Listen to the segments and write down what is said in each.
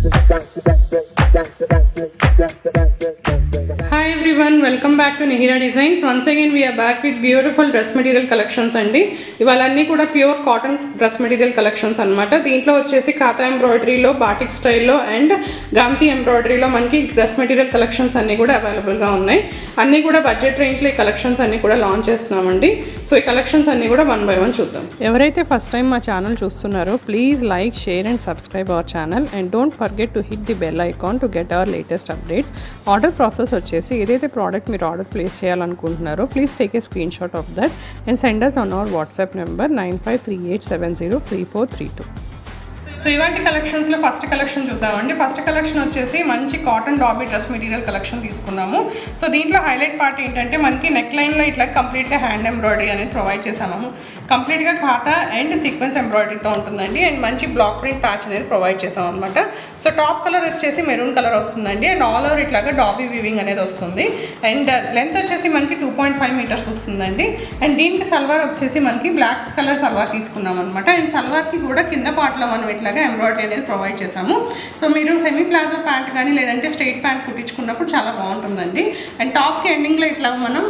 Hi everyone, welcome back to Nihira Designs. Once again we are back with beautiful dress material collections andi. ఇవాళన్నీ కూడా pure cotton dress material collections అన్నమాట. దీంట్లో వచ్చేసి ఖాతా ఎంబ్రాయిడరీలో, batik స్టైల్లో and గాంతి ఎంబ్రాయిడరీలో మనకి డ్రెస్ మెటీరియల్ కలెక్షన్స్ అన్నీ కూడా అవైలబుల్గా ఉన్నాయి. అన్నీ కూడా బడ్జెట్ రేంజ్లో ఈ కలెక్షన్స్ అన్నీ కూడా లాంచ్ చేస్తున్నామండి. సో ఈ కలెక్షన్స్ అన్నీ కూడా వన్ బై వన్ చూద్దాం. ఎవరైతే ఫస్ట్ టైం మా ఛానల్ చూస్తున్నారో please like, share and subscribe our channel and don't forget to hit the bell icon to get our latest updates. Order process వచ్చేసి ఏదైతే ప్రోడక్ట్ మీరు ఆర్డర్ ప్లేస్ చేయాలనుకుంటున్నారో please take a screen shot of that and send us on our WhatsApp number 9538703432. So ఇవాంటి కలెక్షన్స్లో first collection చూద్దామండి. First collection వచ్చేసి మంచి cotton dobby dress material collection తీసుకున్నాము. సో దీంట్లో హైలైట్ పార్ట్ ఏంటంటే మనకి నెక్ లైన్లో ఇట్లా కంప్లీట్గా హ్యాండ్ ఎంబ్రాయిడరీ అనేది ప్రొవైడ్ చేసాము. కంప్లీట్గా ఖాతా అండ్ సీక్వెన్స్ ఎంబ్రాయిడరీతో ఉంటుందండి అండ్ మంచి బ్లాక్ ప్రింట్ ప్యాచ్ అనేది ప్రొవైడ్ చేసాం అనమాట. సో టాప్ కలర్ వచ్చేసి మెరూన్ కలర్ వస్తుందండి అండ్ ఆల్ ఓవర్ ఇట్లాగా డాబీ వీవింగ్ అనేది వస్తుంది అండ్ లెంత్ వచ్చేసి మనకి 2.5 మీటర్స్ వస్తుందండి. అండ్ దీనికి సల్వార్ వచ్చేసి మనకి బ్లాక్ కలర్ సల్వార్ తీసుకున్నాం అనమాట. అండ్ సల్వార్కి కూడా కింద పార్ట్లో మనం ఇట్లాగా ఎంబ్రాయిడరీ అనేది ప్రొవైడ్ చేసాము. సో మీరు సెమీ ప్లాజో ప్యాంట్ కానీ లేదంటే స్ట్రైట్ ప్యాంట్ కుట్టించుకున్నప్పుడు చాలా బాగుంటుందండి. అండ్ టాప్కి ఎండింగ్లో ఇట్లా మనం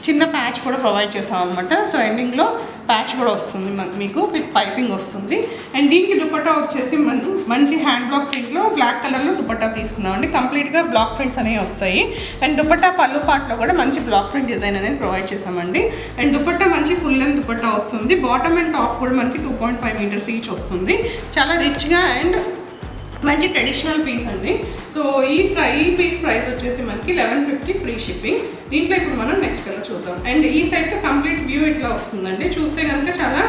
చిన్న ప్యాచ్ కూడా ప్రొవైడ్ చేసాం అనమాట. సో ఎండింగ్లో ప్యాచ్ కూడా వస్తుంది మీకు విత్ పైపింగ్ వస్తుంది. అండ్ దీనికి దుపట్టా వచ్చేసి మనం మంచి హ్యాండ్ బ్లాక్ ప్రింట్లో బ్లాక్ కలర్లో దుపట్టా తీసుకున్నామండి. కంప్లీట్గా బ్లాక్ ప్రింట్స్ అనేవి వస్తాయి అండ్ దుపట్టా పళ్ళు పార్ట్లో కూడా మంచి బ్లాక్ ప్రింట్ డిజైన్ అనేది ప్రొవైడ్ చేసామండి. అండ్ దుపట్టా మంచి ఫుల్ లెంత్ దుపట్టా వస్తుంది. బాటమ్ అండ్ టాప్ కూడా మనకి 2.5 మీటర్స్ ఈచ్ వస్తుంది. చాలా రిచ్గా అండ్ మంచి ట్రెడిషనల్ పీస్ అండి. సో ఈ పీస్ ప్రైస్ వచ్చేసి మనకి 1150 ఫ్రీ షిప్పింగ్. దీంట్లో ఇప్పుడు మనం నెక్స్ట్ కలర్ చూద్దాం. అండ్ ఈ సైడ్ కంప్లీట్ వ్యూ ఇట్లా వస్తుందండి. చూస్తే కనుక చాలా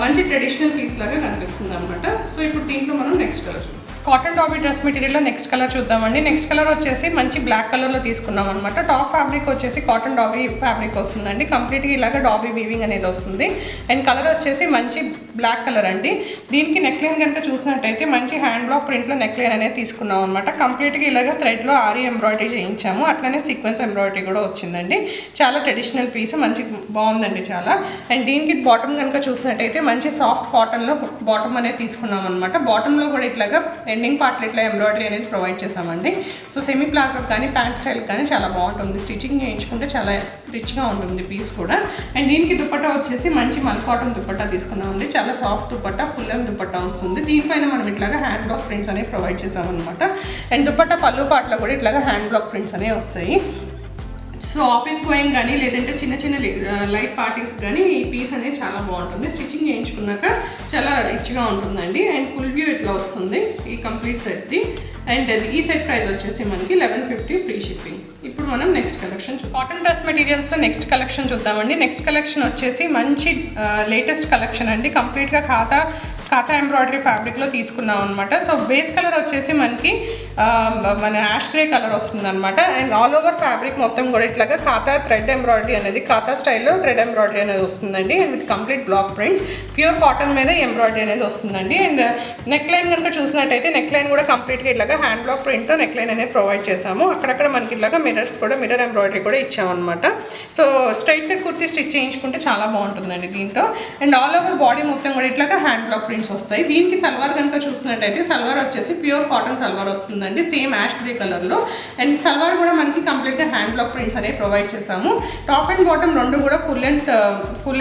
మంచి ట్రెడిషనల్ పీస్ లాగా కనిపిస్తుంది అనమాట. సో ఇప్పుడు దీంట్లో మనం నెక్స్ట్ కలర్ చూద్దాం. కాటన్ డాబీ డ్రెస్ మెటీరియల్లో నెక్స్ట్ కలర్ చూద్దామండి. నెక్స్ట్ కలర్ వచ్చేసి మంచి బ్లాక్ కలర్లో తీసుకున్నాం అనమాట. టాప్ ఫ్యాబ్రిక్ వచ్చేసి కాటన్ డాబీ ఫ్యాబ్రిక్ వస్తుందండి. కంప్లీట్గా ఇలాగా డాబీ వీవింగ్ అనేది వస్తుంది అండ్ కలర్ వచ్చేసి మంచి బ్లాక్ కలర్ అండి. దీనికి నెక్లైన్ కనుక చూసినట్టయితే మంచి హ్యాండ్ బ్లాక్ ప్రింట్లో నెక్లైన్ అనేది తీసుకున్నాం అనమాట. కంప్లీట్గా ఇలాగా థ్రెడ్లో ఆరి ఎంబ్రాయిడరీ చేయించాము. అట్లనే సీక్వెన్స్ ఎంబ్రాయిడరీ కూడా వచ్చిందండి. చాలా ట్రెడిషనల్ పీస్, మంచి బాగుందండి చాలా. అండ్ దీనికి బాటమ్ కనుక చూసినట్టయితే మంచి సాఫ్ట్ కాటన్లో బాటమ్ అనేది తీసుకున్నాం అనమాట. బాటంలో కూడా ఇట్లాగా ఎండింగ్ పార్ట్లో ఇట్లా ఎంబ్రాయిడరీ అనేది ప్రొవైడ్ చేసామండి. సో సెమీ ప్లాజోకి కానీ ప్యాంట్ స్టైల్ కానీ చాలా బాగుంటుంది. స్టిచ్చింగ్ చేయించుకుంటే చాలా రిచ్గా ఉంటుంది పీస్ కూడా. అండ్ దీనికి దుపట్టా వచ్చేసి మంచి మల్ కాటన్ దుపట్టా తీసుకున్నామండి. చాలా soft dupatta, full length dupatta వస్తుంది. దీనిపైన మనం ఇట్లాగా హ్యాండ్ బ్లాక్ ప్రింట్స్ అనేవి ప్రొవైడ్ చేసామన్నమాట. అండ్ దుపట్టా పళ్ళు పార్ట్లో కూడా ఇట్లాగా హ్యాండ్ బ్లాక్ ప్రింట్స్ అనేవి వస్తాయి. సో ఆఫీస్ గోయింగ్ కానీ లేదంటే చిన్న చిన్న లైట్ పార్టీస్ కానీ ఈ పీస్ అనేది చాలా బాగుంటుంది. స్టిచ్చింగ్ చేయించుకున్నాక చాలా రిచ్గా ఉంటుందండి. అండ్ ఫుల్ వ్యూ ఇట్లా వస్తుంది ఈ కంప్లీట్ సెట్ది. అండ్ ఈ సెట్ ప్రైస్ వచ్చేసి మనకి 1150 ఫ్రీ షిప్పింగ్. ఇప్పుడు మనం నెక్స్ట్ కలెక్షన్ కాటన్ డ్రెస్ మెటీరియల్స్లో నెక్స్ట్ కలెక్షన్ చూద్దామండి. నెక్స్ట్ కలెక్షన్ వచ్చేసి మంచి లేటెస్ట్ కలెక్షన్ అండి. కంప్లీట్గా ఖాతా ఎంబ్రాయిడరీ ఫ్యాబ్రిక్లో తీసుకున్నాం అనమాట. సో బేస్ కలర్ వచ్చేసి మనకి మన యాష్ గ్రే కలర్ వస్తుంది అనమాట. అండ్ ఆల్ ఓవర్ ఫ్యాబ్రిక్ మొత్తం కూడా ఇట్లాగా ఖాతా థ్రెడ్ ఎంబ్రాయిడరీ అనేది ఖాతా స్టైల్లో థ్రెడ్ ఎంబ్రాయిడరీ అనేది వస్తుందండి. And with complete block prints pure cotton మీద ఎంబ్రాయిడరీ అనేది వస్తుందండి. అండ్ నెక్ లైన్ కనుక చూసినట్టయితే నెక్ లైన్ కూడా కంప్లీట్గా ఇలాగా హ్యాండ్ బ్లాక్ ప్రింట్తో నెక్ లైన్ అనేది ప్రొవైడ్ చేసాము. అక్కడక్కడ మనకి ఇలాగా మిర్రర్స్ కూడా మిర్రర్ ఎంబ్రాయిడరీ కూడా ఇచ్చామన్నమాట. So straight cut kurti stitch చేయించుకుంటే చాలా బాగుంటుందండి దీంతో. అండ్ ఆల్ ఓవర్ బాడీ మొత్తం కూడా ఇట్లాగా హ్యాండ్ బ్లాక్ ప్రింట్స్ వస్తాయి. దీనికి సల్వార్ కనుక చూసినట్టయితే సల్వార్ వచ్చేసి ప్యూర్ కాటన్ సల్వార్ వస్తుందండి, సేమ్ యాష్ గ్రే కలర్లో. అండ్ సల్వార్ కూడా మనకి కంప్లీట్గా హ్యాండ్ బ్లాక్ ప్రింట్స్ అనేవి ప్రొవైడ్ చేసాము. టాప్ అండ్ బాటమ్ రెండు కూడా ఫుల్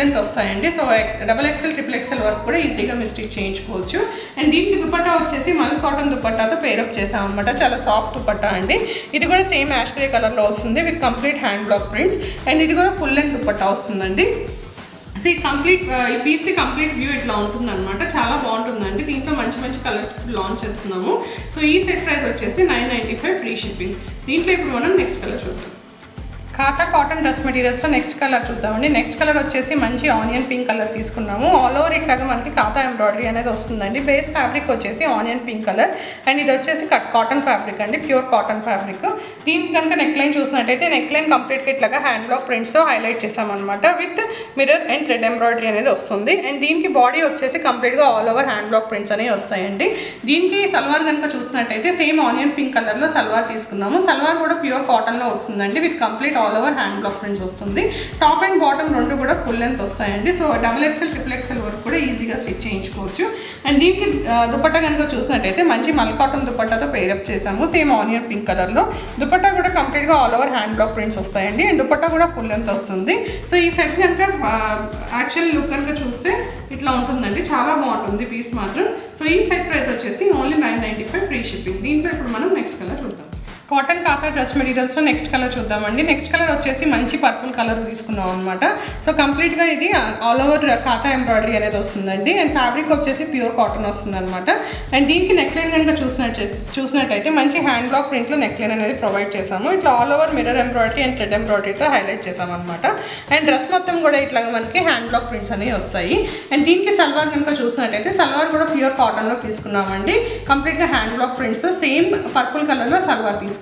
లెంత్ వస్తాయండి. సో XXL, XXL వరకు కూడా ఈజీగా మీరు స్టిచ్ చేయించుకోవచ్చు. అండ్ దీనికి దుపట్టా వచ్చేసి మల్ కాటన్ దుపట్టాతో పేరప్ చేసాం అనమాట. చాలా సాఫ్ట్ దుపట్టా అండి. ఇది కూడా సేమ్ యాష్ గ్రే కలర్లో వస్తుంది with complete hand block prints. And ఇది కూడా ఫుల్ లెంత్ దుపట్టా వస్తుందండి. సో ఈ పీస్ది కంప్లీట్ వ్యూ ఇట్లా ఉంటుంది అనమాట. చాలా బాగుంటుందండి. దీంట్లో మంచి మంచి కలర్స్ లాంచ్ చేస్తున్నాము. సో ఈ సెట్ ప్రైస్ వచ్చేసి 995 ఫ్రీ షిప్పింగ్. దీంట్లో ఇప్పుడు మనం నెక్స్ట్ కలర్ చూద్దాం. ఖాతా కాటన్ డ్రెస్ మెటీరియల్స్లో నెక్స్ట్ కలర్ చూద్దామండి. నెక్స్ట్ కలర్ వచ్చేసి మంచి ఆనియన్ పింక్ కలర్ తీసుకున్నాము. ఆల్ ఓవర్ ఇట్లాగా మనకి ఖాతా ఎంబ్రాయిడరీ అనేది వస్తుందండి. బేస్ ఫ్యాబ్రిక్ వచ్చేసి ఆనియన్ పింక్ కలర్ అండ్ ఇది వచ్చేసి కాటన్ ఫ్యాబ్రిక్ అండి, ప్యూర్ కాటన్ ఫ్యాబ్రిక్. దీనికి కనుక నెక్ లైన్ చూసినట్టయితే నెక్ లైన్ కంప్లీట్గా ఇట్లాగా హ్యాండ్ బ్లాక్ ప్రింట్స్తో హైలైట్ చేసామన్నమాట. With mirror and thread embroidery అనేది వస్తుంది. అండ్ దీనికి బాడీ వచ్చేసి కంప్లీట్గా all over hand block prints అనేవి వస్తాయండి. దీనికి సల్వార్ కనుక చూసినట్టయితే సేమ్ ఆనియన్ పింక్ కలర్లో సల్వార్ తీసుకున్నాము. సల్వార్ కూడా ప్యూర్ కాటన్లో వస్తుందండి with complete all over hand block prints వస్తుంది. టాప్ అండ్ బాటమ్ రెండు కూడా ఫుల్ లెంత్ వస్తాయండి. సో XXL, XXL వరకు కూడా ఈజీగా స్టిచ్ చేయించుకోవచ్చు. అండ్ దీనికి దుపట్టా కనుక చూసినట్టయితే మంచి మల్ కాటన్ దుపట్టాతో పేరప్ చేసాము. సేమ్ ఆనియన్ పింక్ కలర్లో. దుపట్టా కూడా కంప్లీట్గా all over hand block prints వస్తాయండి. అండ్ దుపట్టా కూడా ఫుల్ లెంత్ వస్తుంది. సో ఈ సెట్ కనుక యాక్చువల్ లుక్ కనుక చూస్తే ఇట్లా ఉంటుందండి. చాలా బాగుంటుంది పీస్ మాత్రం. సో ఈ సెట్ ప్రైస్ వచ్చేసి ఓన్లీ 995 ఫ్రీ షిప్పింగ్. దీంట్లో ఇప్పుడు మనం నెక్స్ట్ కలర్ చూద్దాం. కాటన్ కాతా డ్రెస్ మెటీరియల్స్లో నెక్స్ట్ కలర్ చూద్దామండి. నెక్స్ట్ కలర్ వచ్చేసి మంచి పర్పుల్ కలర్ తీసుకున్నాం అనమాట. సో కంప్లీట్గా ఇది ఆల్ ఓవర్ కాతా ఎంబ్రాయిడరీ అనేది వస్తుందండి. అండ్ ఫ్యాబ్రిక్ వచ్చేసి ప్యూర్ కాటన్ వస్తుంది అనమాట. అండ్ దీనికి నెక్లైన్ కనుక చూసినట్టయితే మంచి హ్యాండ్ బ్లాక్ ప్రింట్లో నెక్లైన్ అనేది ప్రొవైడ్ చేసాము. ఇట్లా all over mirror embroidery and thread ఎంబ్రాయిడరీతో హైలైట్ చేసామన్నమాట. అండ్ డ్రెస్ మొత్తం కూడా ఇట్లా మనకి హ్యాండ్ బ్లాక్ ప్రింట్స్ అనేవి వస్తాయి. అండ్ దీనికి సల్వార్ కనుక చూసినట్టయితే సల్వార్ కూడా ప్యూర్ కాటన్లో తీసుకున్నామండి. కంప్లీట్గా hand block prints same purple కలర్లో సల్వార్ తీసుకున్నాము.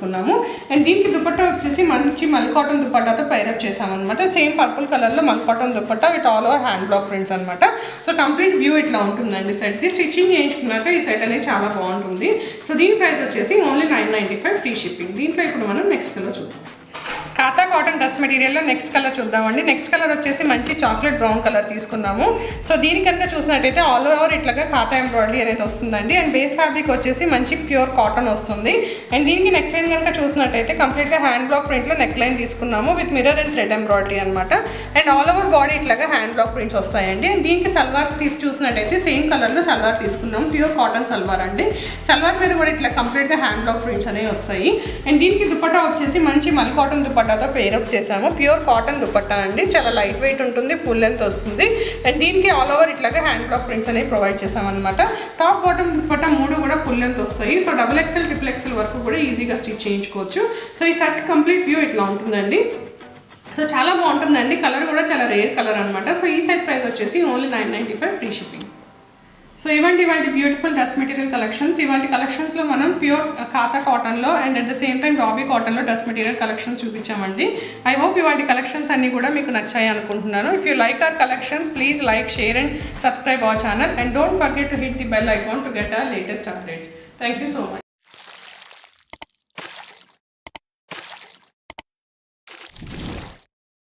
అండ్ దీనికి దుపట్టా వచ్చేసి మంచి మల్ కాటన్ దుపట్టాతో పైరప్ చేసామన్నమాట. సేమ్ పర్పుల్ కలర్లో మల్ cotton dupatta with all over hand block prints అనమాట. సో కంప్లీట్ వ్యూ ఇట్లా ఉంటుందండి. సెట్ స్టిచ్చింగ్ చేయించుకున్నాక ఈ సెట్ అనేది చాలా బాగుంటుంది. సో దీని ప్రైస్ వచ్చేసి ఓన్లీ 995 ఫ్రీ షిప్పింగ్. దీంట్లో ఇప్పుడు మనం నెక్స్ట్ కలర్ చూద్దాం. కాతా కాటన్ డ్రెస్ మెటీరియల్లో నెక్స్ట్ కలర్ చూద్దామండి. నెక్స్ట్ కలర్ వచ్చేసి మంచి చాక్లెట్ బ్రౌన్ కలర్ తీసుకున్నాము. సో దీని కనుక చూసినట్టయితే ఆల్ ఓవర్ ఇట్లాగా కాతా ఎంబ్రాయిడరీ అనేది వస్తుందండి. అండ్ బేస్ ఫ్యాబ్రిక్ వచ్చేసి మంచి ప్యూర్ కాటన్ వస్తుంది. అండ్ దీనికి నెక్ లైన్ కనుక చూసినట్టయితే కంప్లీట్గా హ్యాండ్ బ్లాక్ ప్రింట్లో నెక్ లైన్ తీసుకున్నాము with mirror and thread embroidery అనమాట. అండ్ ఆల్ ఓవర్ బాడీ ఇట్లాగా హ్యాండ్ బ్లాక్ ప్రింట్స్ వస్తాయండి. అండ్ దీనికి సల్వార్ చూసినట్టయితే సేమ్ కలర్లో సల్వార్ తీసుకున్నాము. ప్యూర్ కాటన్ సల్వార్ అండి. సల్వార్ మీద కూడా ఇట్లా కంప్లీట్గా హ్యాండ్ బ్లాక్ ప్రింట్స్ అనేవి వస్తాయి. అండ్ దీనికి దుపట్టా వచ్చేసి మంచి మల్ కాటన్ దుపట్టాతో పేరప్ చేసాము. ప్యూర్ కాటన్ దుపట్టా అండి. చాలా లైట్ వెయిట్ ఉంటుంది. ఫుల్ లెంత్ వస్తుంది. అండ్ దీనికి ఆల్ ఓవర్ ఇట్లాగా హ్యాండ్ బ్లాక్ ప్రింట్స్ అనేవి ప్రొవైడ్ చేసామన్నమాట. టాప్ బాటమ్ దుపట్టా మూడు కూడా ఫుల్ లెంత్ వస్తాయి. సో XXL, XXL వరకు కూడా ఈజీగా స్టిచ్ చేయించుకోవచ్చు. సో ఈ సెట్ కంప్లీట్ వ్యూ ఇట్లా ఉంటుందండి. సో చాలా బాగుంటుందండి. కలర్ కూడా చాలా రేర్ కలర్ అనమాట. సో ఈ సెట్ ప్రైస్ వచ్చేసి ఓన్లీ 995 ఫ్రీ షిప్పింగ్. సో ఇవాళ బ్యూటిఫుల్ డ్రెస్ మెటీరియల్ కలెక్షన్స్. ఇవాళ కలెక్షన్స్లో మనం ప్యూర్ కాతా కాటన్లో and at the same time రాబీ కాటన్లో డ్రెస్ మెటీరియల్ కలెక్షన్స్ చూపించామండి. ఐ హోప్ ఇవాళ కలెక్షన్స్ అన్నీ కూడా మీకు నచ్చాయి అనుకుంటున్నాను. If you like our collections please like, share and subscribe our channel. And don't forget to hit the bell icon to get our latest updates. Thank you so much.